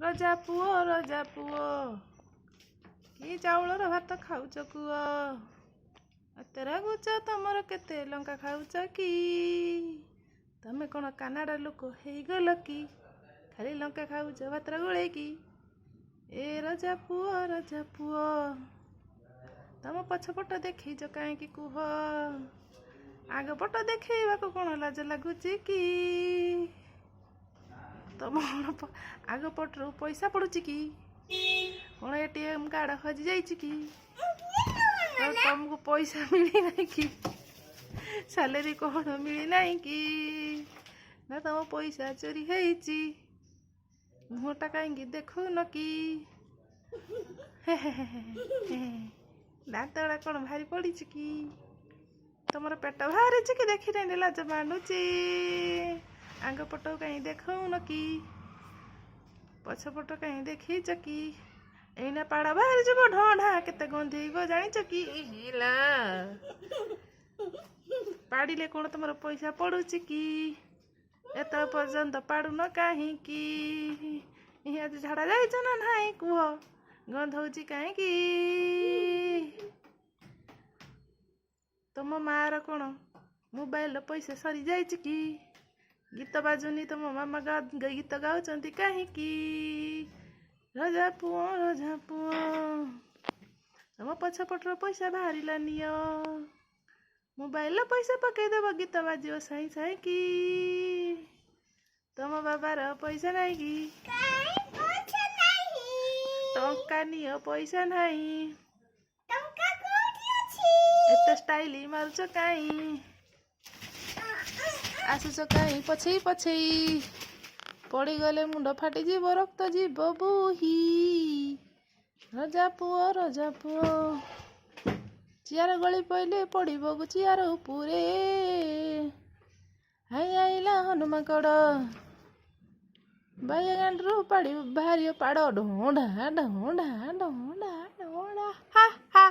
ରଜା ପୁଅ କି ଚାଉଳର ଭାତ ଖାଉଛ କୁହ? ଏତେ ରାଗୁଛ ତମର କେତେ ଲଙ୍କା ଖାଉଛ କି? ତମେ କ'ଣ କାନାଡ଼ା ଲୋକ ହେଇଗଲ କି? ଖାଲି ଲଙ୍କା ଖାଉଛ ଭାତରେ ଗୋଳେଇକି। ଏ ରଜା ପୁଅ ତମ ପଛପଟ ଦେଖେଇଛ କାହିଁକି କୁହ? ଆଗ ପଟ ଦେଖେଇବାକୁ କ'ଣ ଲାଜ ଲାଗୁଛି କି? ତମ ଆଗ ପଟରୁ ପଇସା ପଡୁଛି କି? କ'ଣ ATM କାର୍ଡ ହଜି ଯାଇଛି କି? ତମକୁ ପଇସା ମିଳିନାହିଁ କି? ସାଲେରୀ କ'ଣ ମିଳିନାହିଁ କି? ନା ତମ ପଇସା ଚୋରି ହେଇଛି? ମୁହଁଟା କାହିଁକି ଦେଖୁନ କି? ଦାନ୍ତଗୁଡ଼ା କ'ଣ ଭାରି ପଡ଼ିଛି କି? ତମର ପେଟ ବାହାରିଛି କି? ଦେଖିନାହିଁ ଲାଜ ମାନୁଛି। ଆଗ ପଟ କାହିଁ ଦେଖଉନ କି? ପଛପଟ କାହିଁ ଦେଖେଇଛ କି? ଏଇନା ପାଡ଼ ବାହାରିଯିବ ଢଢା କେତେ ଗନ୍ଧେଇବ ଜାଣିଛ କି? ହେଲା ପାଡ଼ିଲେ କ'ଣ ତମର ପଇସା ପଡୁଛି କି? ଏତେ ପର୍ଯ୍ୟନ୍ତ ପାଡୁନ କାହିଁକି? ଆଜି ଝାଡ଼ା ଯାଇଛ ନା ନାହିଁ କୁହ? ଗନ୍ଧଉଛି କାହିଁକି? ତମ ମାର କ'ଣ ମୋବାଇଲର ପଇସା ସରିଯାଇଛି କି? ଗୀତ ବାଜୁନି ତମ ମାମା ଗୀତ ଗାଉଛନ୍ତି କାହିଁକି? ରଜା ପୁଅ ତମ ପଛପଟର ପଇସା ବାହାରିଲା ନିଅ। ମୋବାଇଲର ପଇସା ପକେଇଦେବ ଗୀତ ବାଜିବ ସାଇଁ ସାଇଁ କି? ତମ ବାବାର ପଇସା ନାହିଁ କି? ଟଙ୍କା ନିଅ ପଇସା ନାହିଁ। ଏତେ ଷ୍ଟାଇଲ ମାରୁଛ କାହିଁ? ଆସୁଛ କାହିଁ ପଛେଇ? ପଡ଼ିଗଲେ ମୁଣ୍ଡ ଫାଟିଯିବ ରକ୍ତ ଯିବ ବୋହି। ରଜା ପୁଅ ଚିଆର ଗଳି ପଇଲେ ପଡ଼ିବ ଚିଆର ଉପରେ। ହାଇ ଆଇଲା ହନୁମାଙ୍କଡ଼ ବାଇଆ ଗାଣ୍ଡରୁ ବାହାରିବ ପାଡ଼ ଢୋଣ୍ଡା ହା ହା।